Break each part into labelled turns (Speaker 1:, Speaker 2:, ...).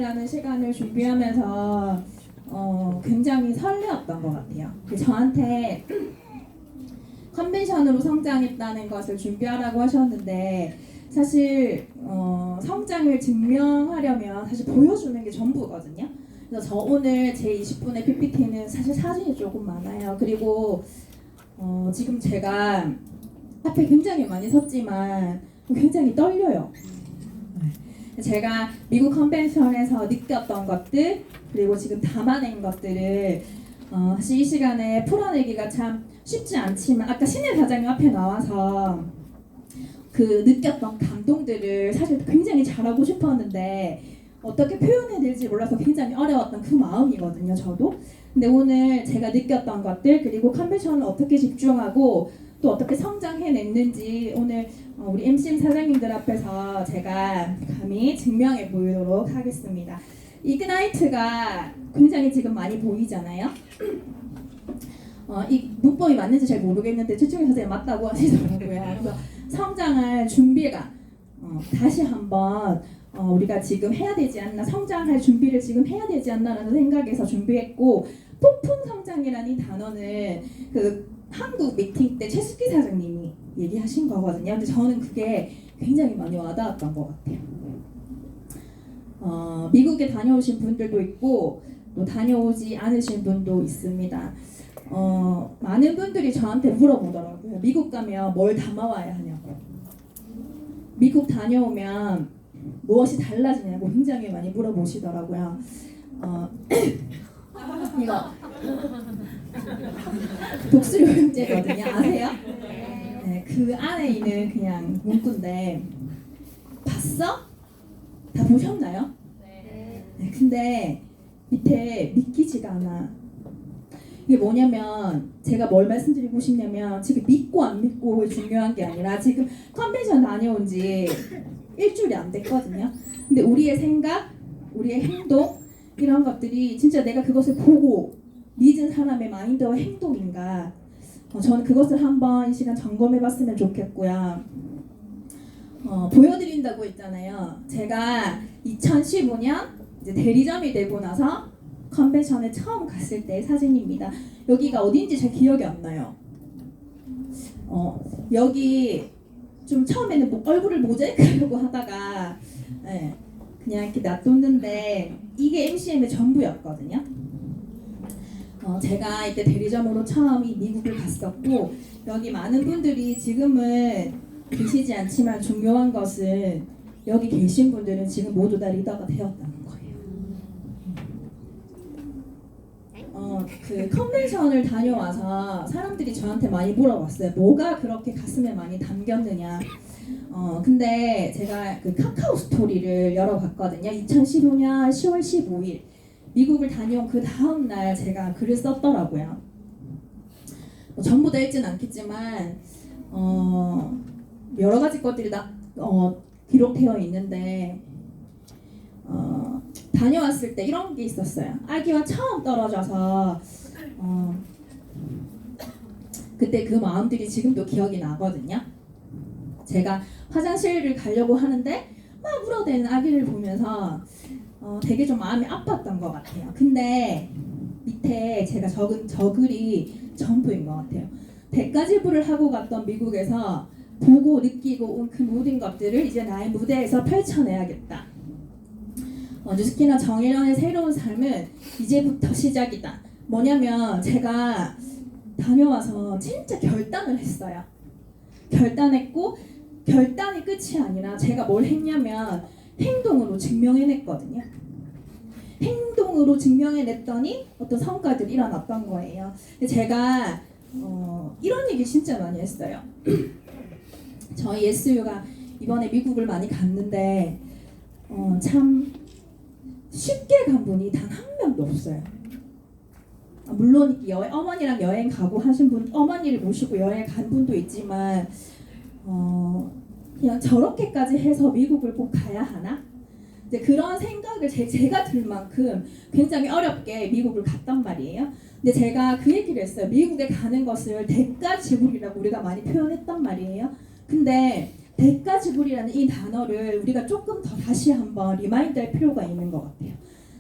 Speaker 1: 컨벤션이라는 시간을 준비하면서 굉장히 설레었던 것 같아요. 저한테 컨벤션으로 성장했다는 것을 준비하라고 하셨는데 사실 성장을 증명하려면 사실 보여주는 게 전부거든요. 그래서 저 오늘 제 20분의 PPT는 사실 사진이 조금 많아요. 그리고 지금 제가 앞에 굉장히 많이 섰지만 굉장히 떨려요. 제가 미국 컨벤션에서 느꼈던 것들 그리고 지금 담아낸 것들을 사실 이 시간에 풀어내기가 참 쉽지 않지만 아까 신일 사장님 앞에 나와서 그 느꼈던 감동들을 사실 굉장히 잘하고 싶었는데 어떻게 표현해야 될지 몰라서 굉장히 어려웠던 그 마음이거든요, 저도. 근데 오늘 제가 느꼈던 것들 그리고 컨벤션을 어떻게 집중하고 또 어떻게 성장해냈는지 오늘 우리 MC 사장님들 앞에서 제가 감히 증명해 보이도록 하겠습니다. 이그나이트가 굉장히 지금 많이 보이잖아요. 이 문법이 맞는지 잘 모르겠는데 최충희 선생님 맞다고 하시더라고요. 그래서 성장할 준비가 다시 한번 우리가 지금 해야 되지 않나, 성장할 준비를 지금 해야 되지 않나라는 생각에서 준비했고, 폭풍 성장이라는 이 단어는 그 한국 미팅 때 최숙기 사장님이 얘기하신 거거든요. 근데 저는 그게 굉장히 많이 와닿았던 것 같아요. 미국에 다녀오신 분들도 있고 또 다녀오지 않으신 분도 있습니다. 많은 분들이 저한테 물어보더라고요. 미국 가면 뭘 담아와야 하냐고. 미국 다녀오면 무엇이 달라지냐고 굉장히 많이 물어보시더라고요. 이거 독수리용제거든요. 아세요? 네, 그 안에 있는 그냥 문구인데 봤어? 다 보셨나요? 네, 근데 밑에 믿기지가 않아. 이게 뭐냐면 제가 뭘 말씀드리고 싶냐면 지금 믿고 안 믿고가 중요한 게 아니라 지금 컨벤션 다녀온 지 일주일이 안 됐거든요. 근데 우리의 생각, 우리의 행동 이런 것들이 진짜 내가 그것을 보고 믿은 사람의 마인드와 행동인가 저는 그것을 한번 이 시간 점검해 봤으면 좋겠고요. 보여드린다고 했잖아요. 제가 2015년 이제 대리점이 되고 나서 컨벤션에 처음 갔을 때 사진입니다. 여기가 어딘지 잘 기억이 안 나요. 여기 좀 처음에는 얼굴을 모자이크하려고 하다가 그냥 이렇게 놔뒀는데 이게 MCM의 전부였거든요. 제가 이때 대리점으로 처음 이 미국을 갔었고 여기 많은 분들이 지금은 계시지 않지만 중요한 것은 여기 계신 분들은 지금 모두 다 리더가 되었다는 거예요. 그 컨벤션을 다녀와서 사람들이 저한테 많이 물어봤어요. 뭐가 그렇게 가슴에 많이 담겼느냐. 근데 제가 그 카카오 스토리를 열어봤거든요. 2015년 10월 15일 미국을 다녀온 그 다음 날 제가 글을 썼더라고요. 전부 다 읽진 않겠지만 여러 가지 것들이 기록되어 있는데 다녀왔을 때 이런 게 있었어요. 아기와 처음 떨어져서 그때 그 마음들이 지금도 기억이 나거든요. 제가 화장실을 가려고 하는데 막 울어대는 아기를 보면서 되게 좀 마음이 아팠던 것 같아요. 근데 밑에 제가 적은 저 글이 전부인 것 같아요. 100가지 불을 하고 갔던 미국에서 보고 느끼고 온 그 모든 것들을 이제 나의 무대에서 펼쳐내야겠다. 뉴스키나 정일련의 새로운 삶은 이제부터 시작이다. 뭐냐면 제가 다녀와서 진짜 결단을 했어요. 결단했고 결단이 끝이 아니라 제가 뭘 했냐면 행동으로 증명해냈거든요. 행동으로 증명해냈더니 어떤 성과들이 일어났던 거예요. 제가 이런 얘기 진짜 많이 했어요. 저희 SU가 이번에 미국을 많이 갔는데 참 쉽게 간 분이 단 한 명도 없어요. 물론 어머니랑 여행 가고 하신 분, 어머니를 모시고 여행 간 분도 있지만 그냥 저렇게까지 해서 미국을 꼭 가야 하나? 이제 그런 생각을 제가 들 만큼 굉장히 어렵게 미국을 갔단 말이에요. 근데 제가 그 얘기를 했어요. 미국에 가는 것을 대가 지불이라고 우리가 많이 표현했단 말이에요. 근데 대가지불이라는 이 단어를 우리가 조금 더 다시 한번 리마인드할 필요가 있는 것 같아요.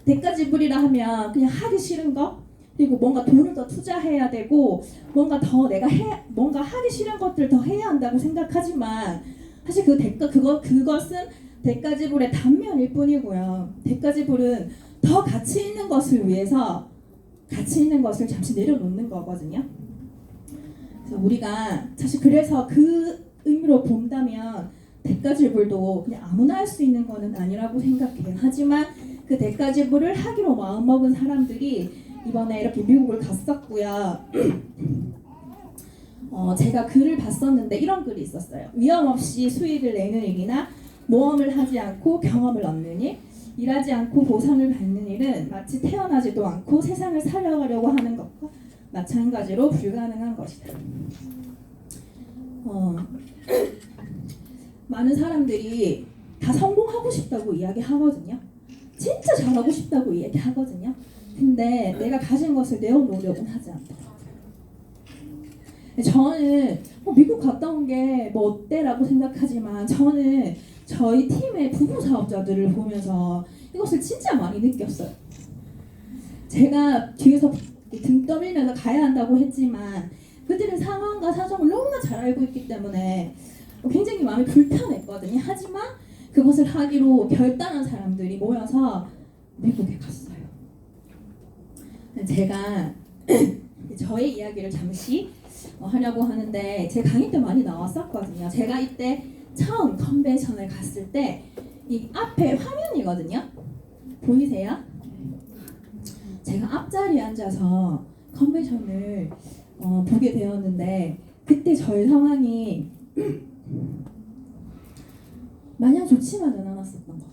Speaker 1: 대가지불이라 하면 그냥 하기 싫은 거, 그리고 뭔가 돈을 더 투자해야 되고 뭔가 더 뭔가 하기 싫은 것들 더 해야 한다고 생각하지만 사실 그것은 대가지불의 단면일 뿐이고요. 대가지불은 더 가치 있는 것을 위해서 가치 있는 것을 잠시 내려놓는 거거든요. 그래서 우리가 사실 그래서 그 의미로 본다면 대가지불도 그냥 아무나 할 수 있는 거는 아니라고 생각해요. 하지만 그 대가지불을 하기로 마음먹은 사람들이 이번에 이렇게 미국을 갔었고요. 제가 글을 봤었는데 이런 글이 있었어요. 위험 없이 수익을 내는 일이나 모험을 하지 않고 경험을 얻는 일, 일하지 않고 보상을 받는 일은 마치 태어나지도 않고 세상을 살아가려고 하는 것과 마찬가지로 불가능한 것이다. 많은 사람들이 다 성공하고 싶다고 이야기하거든요. 진짜 잘하고 싶다고 이야기하거든요. 근데 내가 가진 것을 내어놓으려고는 하지 않더라고요. 저는 미국 갔다 온 게 뭐 어때라고 생각하지만 저는 저희 팀의 부부 사업자들을 보면서 이것을 진짜 많이 느꼈어요. 제가 뒤에서 등 떠밀면서 가야 한다고 했지만 그들은 상황과 사정을 너무나 잘 알고 있기 때문에 굉장히 마음이 불편했거든요. 하지만 그것을 하기로 결단한 사람들이 모여서 미국에 갔어요. 제가 저의 이야기를 잠시 하려고 하는데 제 강의 때 많이 나왔었거든요. 제가 이때 처음 컨벤션을 갔을 때 이 앞에 화면이거든요. 보이세요? 제가 앞자리에 앉아서 컨벤션을 보게 되었는데 그때 저의 상황이 마냥 좋지만은 않았었던 것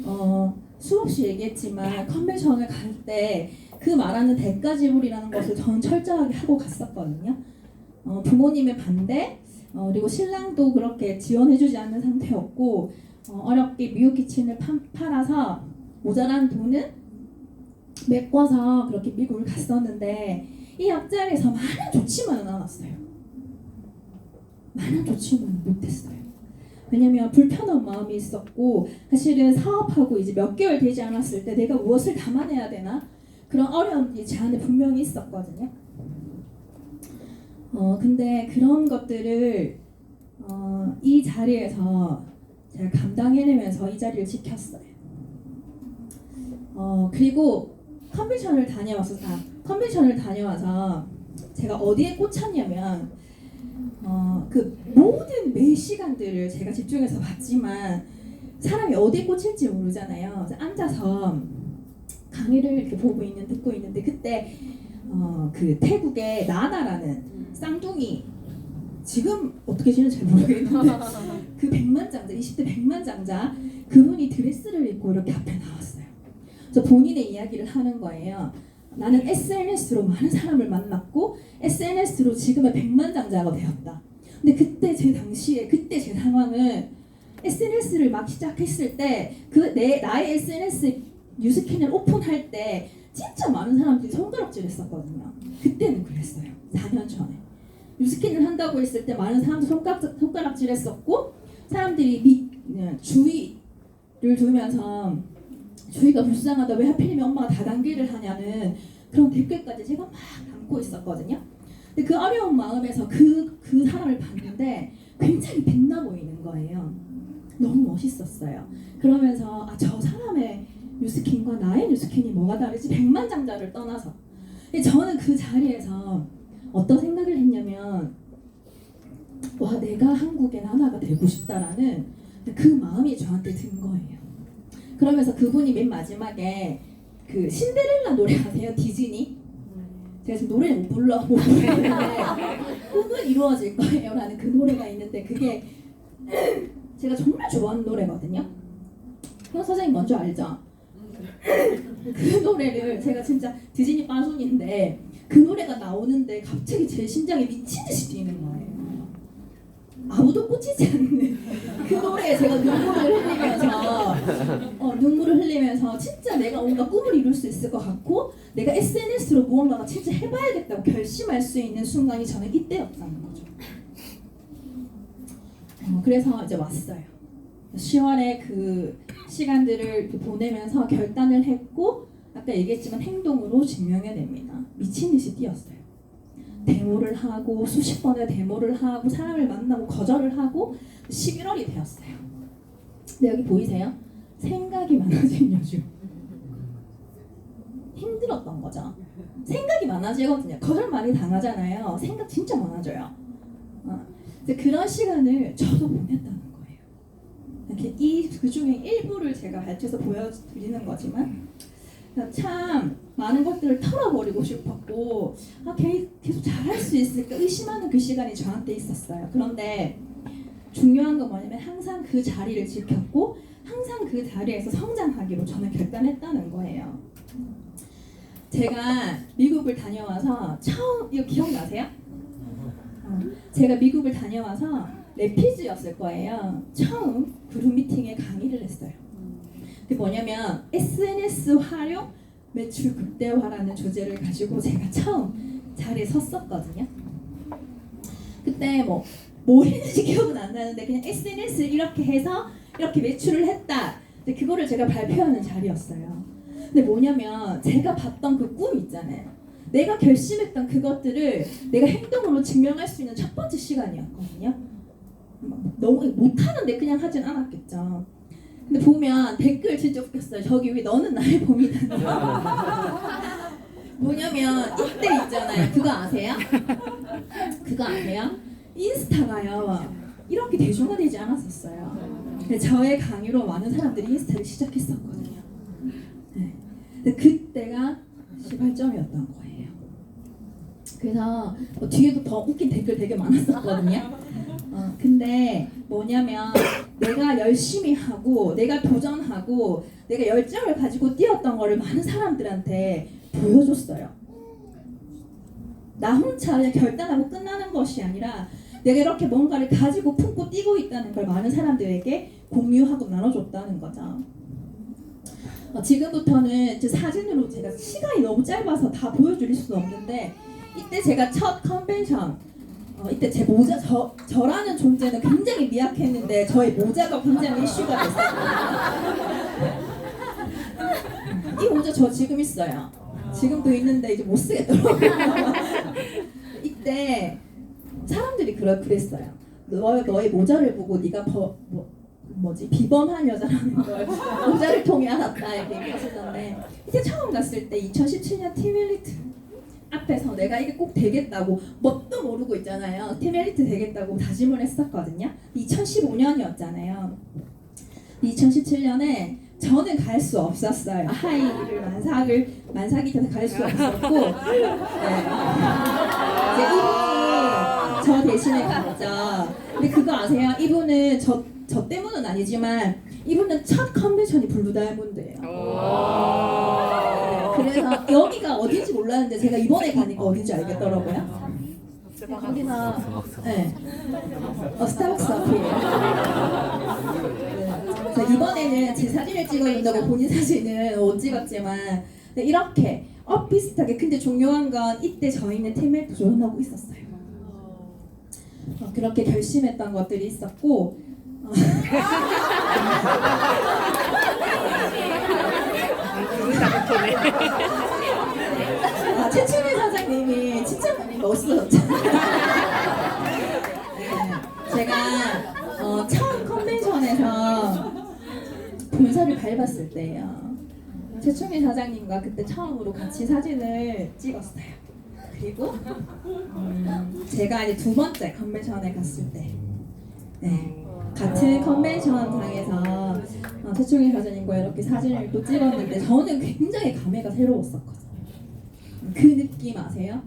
Speaker 1: 같아요. 수없이 얘기했지만 컨벤션을 갈 때 그 말하는 대가지불이라는 것을 저는 철저하게 하고 갔었거든요. 부모님의 반대, 그리고 신랑도 그렇게 지원해주지 않는 상태였고 어렵게 미국 키친을 팔아서 모자란 돈은 메꿔서 그렇게 미국을 갔었는데 이 앞자리에서 마냥 좋지만은 않았어요. 마냥 좋지만은 못했어요. 왜냐면 불편한 마음이 있었고 사실은 사업하고 이제 몇 개월 되지 않았을 때 내가 무엇을 담아내야 되나 그런 어려움이 제 안에 분명히 있었거든요. 근데 그런 것들을 이 자리에서 제가 감당해내면서 이 자리를 지켰어요. 그리고 컨벤션을 다녀와서 제가 어디에 꽂혔냐면 그 모든 매 시간들을 제가 집중해서 봤지만 사람이 어디에 꽂힐지 모르잖아요. 앉아서 강의를 이렇게 듣고 있는데 그때 그 태국의 나나라는 쌍둥이 지금 어떻게 지는지 잘 모르겠는데 그 백만장자 20대 백만장자 그분이 드레스를 입고 이렇게 앞에 나왔어요. 그래서 본인의 이야기를 하는 거예요. 나는 SNS로 많은 사람을 만났고 SNS로 지금의 백만장자가 되었다. 근데 그때 제 상황은 SNS를 막 시작했을 때 나의 SNS 뉴스캐널 오픈할 때 진짜 많은 사람들이 손가락질했었거든요. 그때는 그랬어요. 4년 전에 뉴스캐널 한다고 했을 때 많은 사람들이 손가락질했었고 사람들이 주의를 두면서 주의가 불쌍하다 왜 하필이면 엄마가 다단계를 하냐는 그런 댓글까지 제가 막 담고 있었거든요. 근데 그 어려운 마음에서 그 사람을 봤는데 굉장히 빛나 보이는 거예요. 너무 멋있었어요. 그러면서 저 사람의 뉴스킨과 나의 뉴스킨이 뭐가 다르지? 백만장자를 떠나서 저는 그 자리에서 어떤 생각을 했냐면 와 내가 한국의 나나가 되고 싶다라는 그 마음이 저한테 든 거예요. 그러면서 그분이 맨 마지막에 그 신데렐라 노래 아세요? 디즈니? 제가 지금 노래를 못 부르는데 꿈은 이루어질 거예요 라는 그 노래가 있는데 그게 제가 정말 좋아하는 노래거든요. 형 선생님 먼저 알죠? 그 노래를 제가 진짜 디즈니 빠순인데 그 노래가 나오는데 갑자기 제 심장이 미친 듯이 뛰는 거예요. 아무도 꽂히지 않는 그 노래에 제가 눈물을 흘리면서 진짜 내가 뭔가 꿈을 이룰 수 있을 것 같고 내가 SNS로 무언가가 진짜 해봐야겠다고 결심할 수 있는 순간이 저는 이때였다는 거죠. 그래서 이제 왔어요. 10월에 그 시간들을 이렇게 보내면서 결단을 했고 아까 얘기했지만 행동으로 증명해냅니다. 미친 듯이 뛰었어요. 데모를 하고 수십 번의 데모를 하고 사람을 만나고 거절을 하고 11월이 되었어요. 근데 여기 보이세요? 생각이 많아진 여주. 힘들었던 거죠. 생각이 많아지거든요. 거절 많이 당하잖아요. 생각 진짜 많아져요. 그런 시간을 저도 보냈다는 거예요. 이렇게 그 중에 일부를 제가 발췌해서 보여드리는 거지만 참 많은 것들을 털어버리고 싶었고 계속 잘할 수 있을까 의심하는 그 시간이 저한테 있었어요. 그런데 중요한 건 뭐냐면 항상 그 자리를 지켰고 항상 그 자리에서 성장하기로 저는 결단했다는 거예요. 제가 미국을 다녀와서 처음 이거 기억나세요? 제가 미국을 다녀와서 레피즈였을 거예요. 처음 그룹 미팅에 강의를 했어요. 그게 뭐냐면 SNS 활용 매출 극대화라는 주제를 가지고 제가 처음 자리에 섰었거든요. 그때 뭐 했는지 기억은 안 나는데 그냥 SNS를 이렇게 해서 이렇게 매출을 했다. 근데 그거를 제가 발표하는 자리였어요. 근데 뭐냐면 제가 봤던 그 꿈 있잖아요. 내가 결심했던 그것들을 내가 행동으로 증명할 수 있는 첫 번째 시간이었거든요. 너무 못하는데 그냥 하진 않았겠죠. 근데 보면 댓글 진짜 웃겼어요. 저기 왜 너는 나의 봄이다. 뭐냐면 이때 있잖아요. 그거 아세요? 그거 아세요? 인스타가요. 이렇게 대중화되지 않았었어요. 근데 저의 강의로 많은 사람들이 인스타를 시작했었거든요. 네. 근데 그때가 시발점이었던 거예요. 그래서 뒤에도 더 웃긴 댓글 되게 많았었거든요. 근데 뭐냐면 내가 열심히 하고 내가 도전하고 내가 열정을 가지고 뛰었던 거를 많은 사람들한테 보여줬어요. 나 혼자 그냥 결단하고 끝나는 것이 아니라 내가 이렇게 뭔가를 가지고 품고 뛰고 있다는 걸 많은 사람들에게 공유하고 나눠줬다는 거죠. 지금부터는 사진으로 제가 시간이 너무 짧아서 다 보여드릴 수는 없는데 이때 제가 첫 컨벤션 이때 제 모자 저라는 존재는 굉장히 미약했는데 저의 모자가 굉장히 이슈가 됐어요. 이 모자 저 지금 있어요. 지금도 있는데 이제 못 쓰겠더라고요. 이때 사람들이 그랬어요. 너의 모자를 보고 네가 비범한 여자라는 걸 모자를 통해 알았다 이렇게 얘기하시던데 이때 처음 갔을 때 2017년 팀 엘리트 앞에서 내가 이게 꼭 되겠다고 뭣도 모르고 있잖아요. 팀 엘리트 되겠다고 다짐을 했었거든요. 2015년이었잖아요. 2017년에 저는 갈 수 없었어요. 하이를 만삭이 돼서 갈 수 없었고 이제 이분이 저 대신에 갔죠. 근데 그거 아세요? 이분은 저 때문은 아니지만 이분은 첫 컨벤션이 블루 다이아몬드예요. 그래서 여기가 어딘지 몰랐는데 제가 이번에 가니까 어딘지 알겠더라고요. 여기가 스타벅스 앞이에요. 그래서 이번에는 제 사진을 찍어준다고 본인 사진을 못 찍었지만 이렇게 비슷하게 근데 중요한 건 이때 저희는 팀을 조언하고 있었어요. 그렇게 결심했던 것들이 있었고 최충일 사장님이 진짜 많이 멋있었잖아요. 제가 처음 컨벤션에서 본사를 밟았을 때예요. 최충일 사장님과 그때 처음으로 같이 사진을 찍었어요. 그리고 제가 이제 두 번째 컨벤션에 갔을 때 같은 컨벤션장에서 최충일 사장님과 이렇게 사진을 또 찍었는데 저는 굉장히 감회가 새로웠었거든요. 그 느낌 아세요?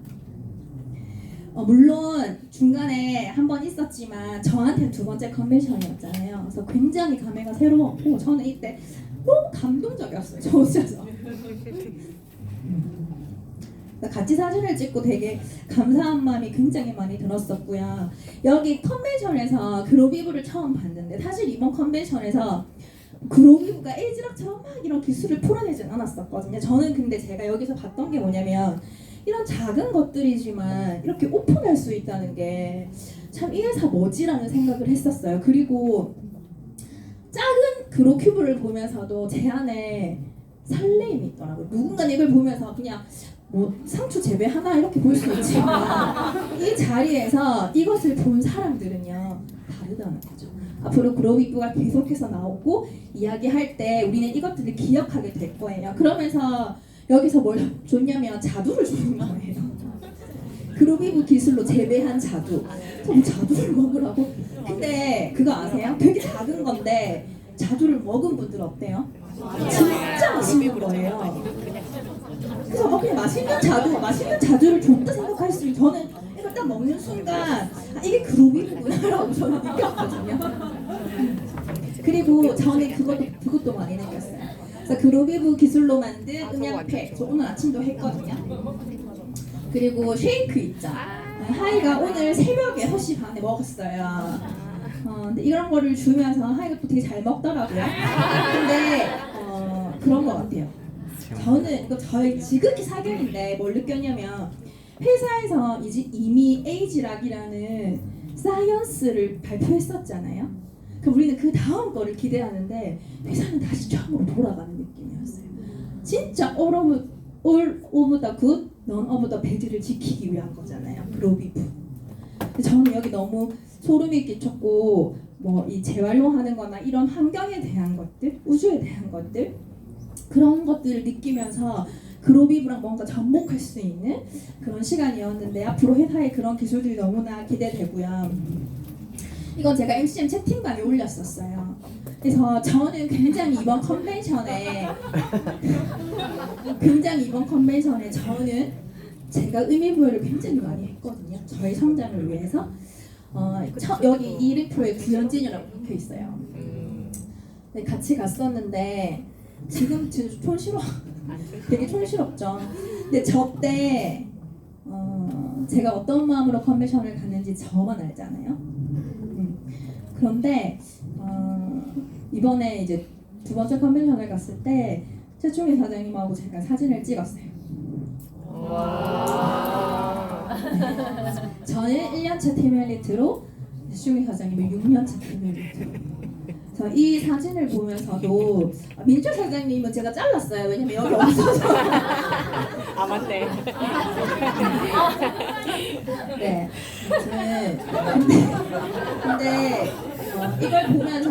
Speaker 1: 물론 중간에 한 번 있었지만 저한테는 두 번째 컨벤션이었잖아요. 그래서 굉장히 감회가 새로웠고 저는 이때 너무 감동적이었어요. 저 혼자서. 같이 사진을 찍고 되게 감사한 마음이 굉장히 많이 들었었고요. 여기 컨벤션에서 그로비브를 처음 봤는데 사실 이번 컨벤션에서 그로비브가 에이지락처럼 막 이런 기술을 풀어내진 않았었거든요. 저는 근데 제가 여기서 봤던 게 뭐냐면 이런 작은 것들이지만 이렇게 오픈할 수 있다는 게 참 이 회사 뭐지라는 생각을 했었어요. 그리고 작은 그로큐브를 보면서도 제 안에 설레임이 있더라고요. 누군가 이걸 보면서 그냥 뭐 상추 재배하나 이렇게 볼 수 있지만 이 자리에서 이것을 본 사람들은요 다르다는 거죠. 앞으로 그로비브가 계속해서 나오고 이야기할 때 우리는 이것들을 기억하게 될 거예요. 그러면서 여기서 뭘 줬냐면 자두를 주는 거예요. 그로비브 기술로 재배한 자두. 저 자두를 먹으라고? 근데 그거 아세요? 되게 작은 건데 자두를 먹은 분들 어때요? 진짜 맛있는 거예요. 그래서 그냥 맛있는 자두를 줬다 생각했으면 저는 이걸 딱 먹는 순간 이게 그로비브구나라고 저는 느꼈거든요. 그리고 저는 그것도 많이 느꼈어요. 그래서 그로비브 기술로 만든 음양팩 저 오늘 아침도 했거든요. 그리고 쉐이크 있죠. 하이가 오늘 새벽에 6시 반에 먹었어요. 근데 이런 거를 주면서 하이가 또 되게 잘 먹더라고요. 근데 그런 것 같아요. 저는 이거 저희 지극히 사견인데 뭘 느꼈냐면 회사에서 이미 에이지락이라는 사이언스를 발표했었잖아요. 그럼 우리는 그 다음 거를 기대하는데 회사는 다시 처음으로 돌아가는 느낌이었어요. 진짜 all of the good, none of the bad를 지키기 위한 거잖아요. 그로비브. 저는 여기 너무 소름이 끼쳤고 뭐 이 재활용하는 거나 이런 환경에 대한 것들, 우주에 대한 것들 그런 것들을 느끼면서 그로비브랑 뭔가 접목할 수 있는 그런 시간이었는데 앞으로 회사의 그런 기술들이 너무나 기대되고요. 이건 제가 MCM 채팅방에 올렸었어요. 그래서 저는 굉장히 이번 컨벤션에 저는 제가 의미부여를 굉장히 많이 했거든요. 저희 성장을 위해서. 여기 1인프로에 구현진이라고 적혀 있어요. 네, 같이 갔었는데 지금 촌스러워. 되게 촌스럽죠. 근데 저때 제가 어떤 마음으로 컨벤션을 갔는지 저만 알잖아요. 그런데 이번에 이제 두 번째 컨벤션을 갔을 때 최충희 사장님하고 제가 사진을 찍었어요. 네. 저는 1년차 팀 엘리트로 최충희 사장님은 6년차 팀 엘리트로. 이 사진을 보면서도 민철 사장님은 제가 잘랐어요. 왜냐면 여기 없어서.
Speaker 2: 아 맞네.
Speaker 1: 네. 근데 이걸 보면서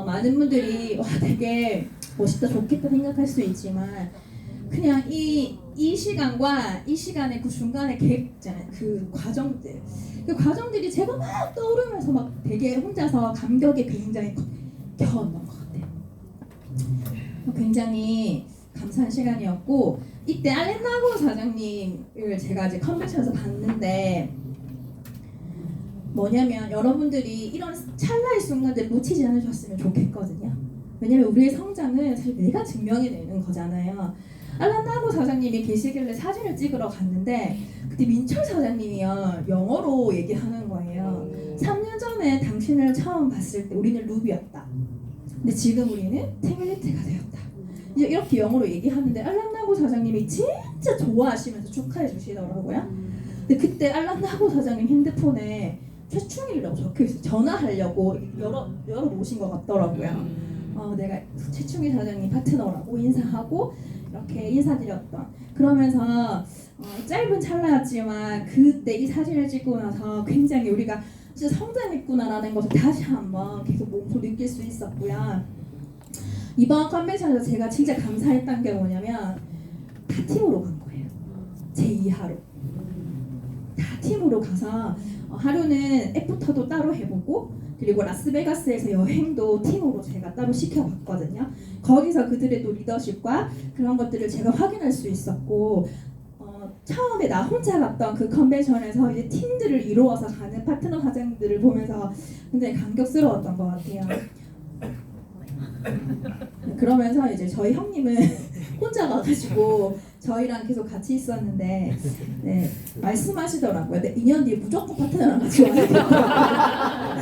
Speaker 1: 많은 분들이 와 되게 멋있다 좋겠다 생각할 수 있지만 그냥 이 시간과 이 시간의 그 중간에 계획 있잖아요. 그 과정들이 제가 막 떠오르면서 막 되게 혼자서 감격에 굉장히 겨웠던 것 같아요. 굉장히 감사한 시간이었고 이때 알렌 나고 사장님을 제가 이제 컨벤션에서 봤는데 뭐냐면 여러분들이 이런 찰나의 순간들 놓치지 않으셨으면 좋겠거든요. 왜냐면 우리의 성장은 사실 내가 증명이 되는 거잖아요. 알렌 나고 사장님이 계시길래 사진을 찍으러 갔는데 그때 민철 사장님이요 영어로 얘기하는 거예요. 3년 전에 당신을 처음 봤을 때 우리는 루비였다. 근데 지금 우리는 테밀리트가 되었다. 이제 이렇게 영어로 얘기하는데 알렌 나고 사장님이 진짜 좋아하시면서 축하해 주시더라고요. 근데 그때 알렌 나고 사장님 핸드폰에 최충일이라고 적혀있어요. 전화하려고 열어놓으신 것 같더라고요. 내가 최충일 사장님 파트너라고 인사하고 이렇게 인사드렸던 그러면서 짧은 찰나였지만 그때 이 사진을 찍고 나서 굉장히 우리가 진짜 성장했구나라는 것을 다시 한번 계속 몸소 느낄 수 있었고요. 이번 컨벤션에서 제가 진짜 감사했던 게 뭐냐면 다 팀으로 간 거예요. 제 2하로 다 팀으로 가서 하루는 애프터도 따로 해보고 그리고 라스베가스에서 여행도 팀으로 제가 따로 시켜봤거든요. 거기서 그들의 또 리더십과 그런 것들을 제가 확인할 수 있었고 처음에 나 혼자 갔던 그 컨벤션에서 이제 팀들을 이루어서 가는 파트너 사장들을 보면서 굉장히 감격스러웠던 것 같아요. 그러면서 이제 저희 형님은 혼자 가가지고 저희랑 계속 같이 있었는데 네, 말씀하시더라고요. 네, 2년 뒤에 무조건 파트너랑 같이 와야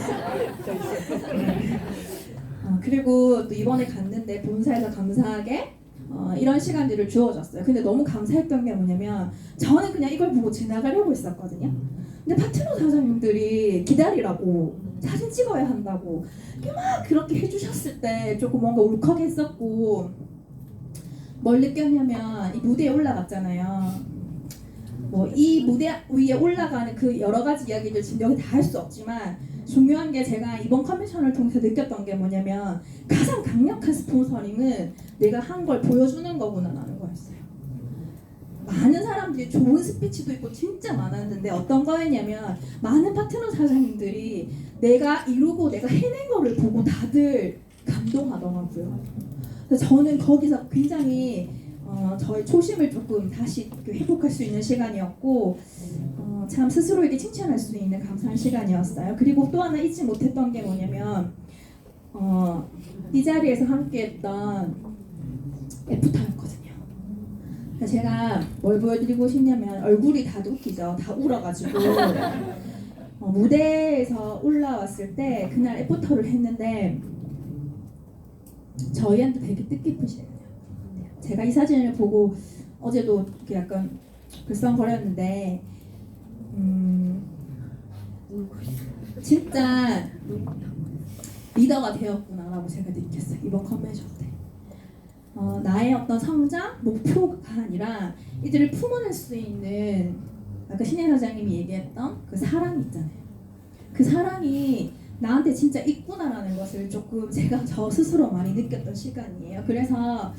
Speaker 1: 그리고 또 이번에 갔는데 본사에서 감사하게 이런 시간들을 주어졌어요. 근데 너무 감사했던 게 뭐냐면 저는 그냥 이걸 보고 지나가려고 했었거든요. 근데 파트너 사장님들이 기다리라고 사진 찍어야 한다고 이렇게 막 그렇게 해주셨을 때 조금 뭔가 울컥했었고, 뭘 느꼈냐면 이 무대에 올라갔잖아요. 뭐 이 무대 위에 올라가는 그 여러 가지 이야기들 지금 여기 다 할 수 없지만, 중요한 게 제가 이번 컨벤션을 통해서 느꼈던 게 뭐냐면 가장 강력한 스폰서링은 내가 한 걸 보여주는 거구나라는 거였어요. 많은 사람들이 좋은 스피치도 있고 진짜 많았는데 어떤 거였냐면 많은 파트너 사장님들이 내가 이루고 내가 해낸 거를 보고 다들 감동하더라고요. 그래서 저는 거기서 굉장히 저의 초심을 조금 다시 회복할 수 있는 시간이었고, 참 스스로에게 칭찬할 수 있는 감사한 시간이었어요. 그리고 또 하나 잊지 못했던 게 뭐냐면 이 자리에서 함께했던 애프터였거든요. 제가 뭘 보여드리고 싶냐면 얼굴이 다들 웃기죠. 다 울어가지고 무대에서 올라왔을 때 그날 애프터를 했는데 저희한테 되게 뜻깊으시네요. 제가 이 사진을 보고 어제도 이렇게 약간 글썽거렸는데 진짜 리더가 되었구나라고 제가 느꼈어요. 이번 컨벤션 때. 나의 어떤 성장, 목표가 아니라 이들을 품어낼 수 있는 아까 신혜 사장님이 얘기했던 그 사랑이 있잖아요. 그 사랑이 나한테 진짜 있구나라는 것을 조금 제가 저 스스로 많이 느꼈던 시간이에요. 그래서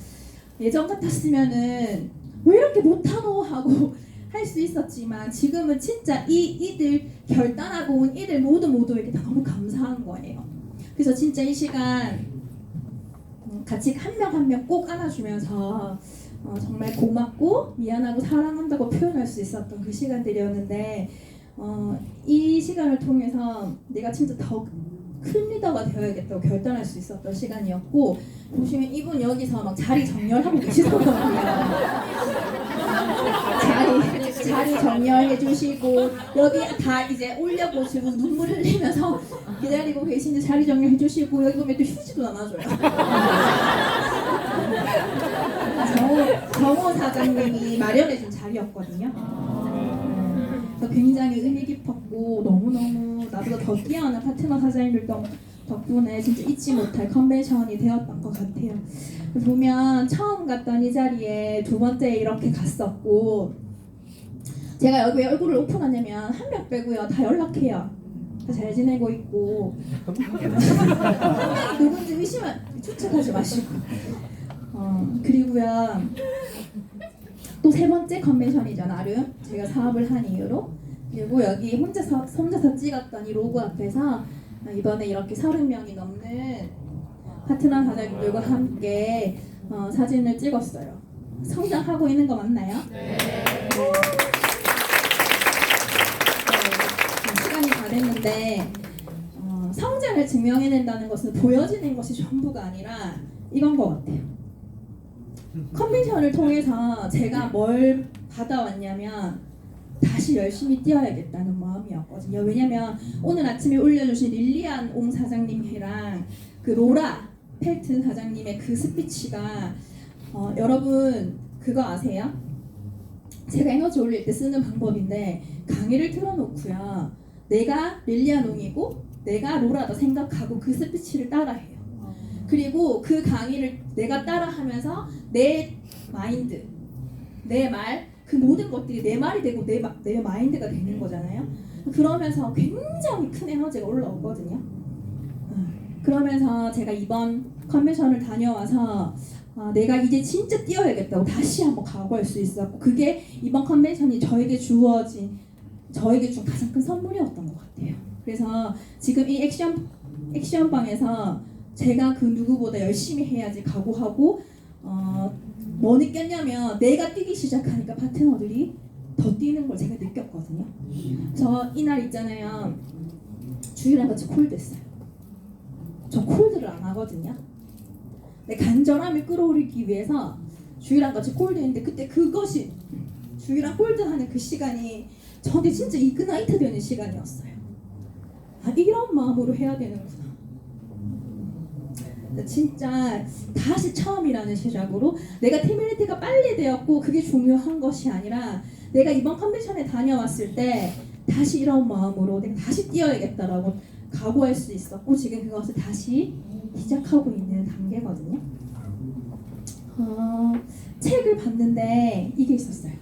Speaker 1: 예전 같았으면은 왜 이렇게 못하노 하고 할 수 있었지만 지금은 진짜 이들 결단하고 온 이들 모두에게 다 너무 감사한 거예요. 그래서 진짜 이 시간 같이 한 명 한 명 꼭 안아주면서 정말 고맙고 미안하고 사랑한다고 표현할 수 있었던 그 시간들이었는데, 이 시간을 통해서 내가 진짜 더 큰 리더가 되어야겠다고 결단할 수 있었던 시간이었고, 보시면 이분 여기서 막 자리 정렬하고 계시더라고요. 자리 정렬해 주시고 여기 다 이제 올려보시고 눈물 흘리면서 기다리고 계신데 자리 정렬해 주시고, 여기 보면 또 휴지도 나눠줘요. 정호 사장님이 마련해준 자리였거든요. 그래서 굉장히 의미 깊었고 너무너무 나보다 더 뛰어난 파트너 사장님들 덕분에 진짜 잊지 못할 컨벤션이 되었던 것 같아요. 보면 처음 갔던 이 자리에 두 번째 이렇게 갔었고, 제가 여기 왜 얼굴을 오픈하냐면 한 명 빼고요 다 연락해요. 다 잘 지내고 있고 누군지 추측하지 마시고. 그리고요 또 세 번째 컨벤션이죠, 나름 제가 사업을 한 이유로. 그리고 여기 혼자서 찍었던 이 로고 앞에서 이번에 이렇게 30명이 넘는 파트너 사장님들과 함께 사진을 찍었어요. 성장하고 있는 거 맞나요? 네. 시간이 다 됐는데 성장을 증명해낸다는 것은 보여지는 것이 전부가 아니라 이건 것 같아요. 컨벤션을 통해서 제가 뭘 받아왔냐면 다시 열심히 뛰어야겠다는 마음이었거든요. 왜냐면 오늘 아침에 올려주신 릴리안 옹 사장님이랑 그 로라 펠튼 사장님의 그 스피치가 여러분 그거 아세요? 제가 에너지 올릴 때 쓰는 방법인데, 강의를 틀어놓고요 내가 릴리안 옹이고 내가 로라다 생각하고 그 스피치를 따라해요. 그리고 그 강의를 내가 따라하면서 내 마인드, 내 말, 그 모든 것들이 내 말이 되고 내 마인드가 되는 거잖아요. 그러면서 굉장히 큰 에너지가 올라오거든요. 그러면서 제가 이번 컨벤션을 다녀와서 내가 이제 진짜 뛰어야겠다고 다시 한번 각오할 수 있었고, 그게 이번 컨벤션이 저에게 준 가장 큰 선물이었던 것 같아요. 그래서 지금 이 액션방에서 제가 그 누구보다 열심히 해야지 각오하고, 뭐 느꼈냐면 내가 뛰기 시작하니까 파트너들이 더 뛰는 걸 제가 느꼈거든요. 저 이날 있잖아요, 주희랑 같이 콜드했어요. 저 콜드를 안 하거든요. 내 간절함을 끌어올리기 위해서 주희랑 같이 콜드했는데, 그때 그것이 주희랑 콜드하는 그 시간이 저한테 진짜 이그나이트 되는 시간이었어요. 이런 마음으로 해야 되는구나. 진짜 다시 처음이라는 시작으로 내가 팀밀리티가 빨리 되었고 그게 중요한 것이 아니라 내가 이번 컨벤션에 다녀왔을 때 다시 이런 마음으로 내가 다시 뛰어야겠다라고 각오할 수 있었고 지금 그것을 다시 시작하고 있는 단계거든요. 책을 봤는데 이게 있었어요.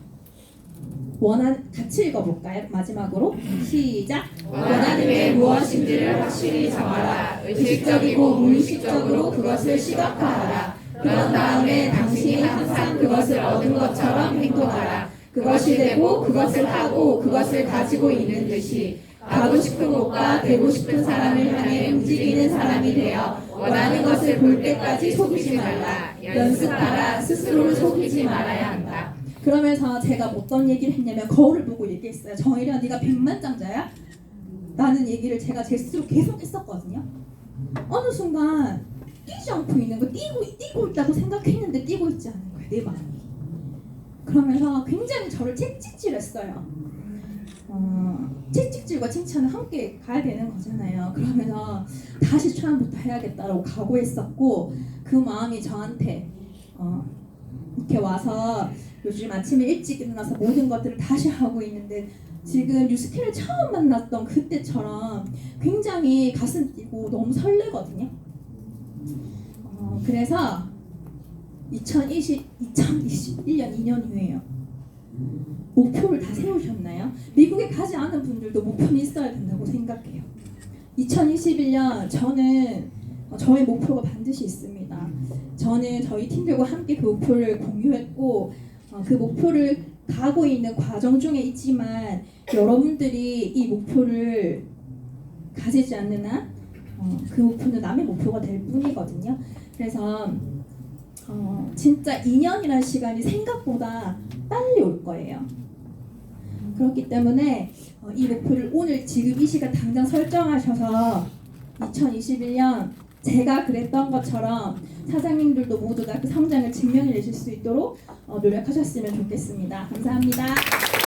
Speaker 1: 같이 읽어볼까요? 마지막으로 시작.
Speaker 3: 원하는 게 무엇인지를 확실히 정하라. 의식적이고 무의식적으로 그것을 시각화하라. 그런 다음에 당신이 항상 그것을 얻은 것처럼 행동하라. 그것이 되고 그것을 하고 그것을 가지고 있는 듯이 가고 싶은 곳과 되고 싶은 사람을 향해 움직이는 사람이 되어 원하는 것을 볼 때까지 속이지 말라. 연습하라. 스스로를 속이지 말아야 한다.
Speaker 1: 그러면서 제가 어떤 얘기를 했냐면 거울을 보고 얘기했어요. 정일이야, 네가 백만장자야? 라는 얘기를 제가 제 스스로 계속 했었거든요. 어느 순간 뛰지 않고 있는 거, 뛰고 있다고 생각했는데 뛰고 있지 않은 거예요, 내 마음이. 그러면서 굉장히 저를 채찍질했어요. 채찍질과 칭찬은 함께 가야 되는 거잖아요. 그러면서 다시 처음부터 해야겠다라고 각오했었고 그 마음이 저한테 이렇게 와서 요즘 아침에 일찍 일어나서 모든 것들을 다시 하고 있는데 지금 뉴스캔을 처음 만났던 그때처럼 굉장히 가슴 뛰고 너무 설레거든요. 그래서 2021년 2년 후에요. 목표를 다 세우셨나요? 미국에 가지 않은 분들도 목표는 있어야 된다고 생각해요. 2021년 저는 저의 목표가 반드시 있습니다. 저는 저희 팀들과 함께 그 목표를 공유했고 그 목표를 가고 있는 과정 중에 있지만 여러분들이 이 목표를 가지지 않는 한 그 목표는 남의 목표가 될 뿐이거든요. 그래서 진짜 2년이라는 시간이 생각보다 빨리 올 거예요. 그렇기 때문에 이 목표를 오늘 지금 이 시간 당장 설정하셔서 2021년 제가 그랬던 것처럼 사장님들도 모두 다 그 성장을 증명해내실 수 있도록 노력하셨으면 좋겠습니다. 감사합니다.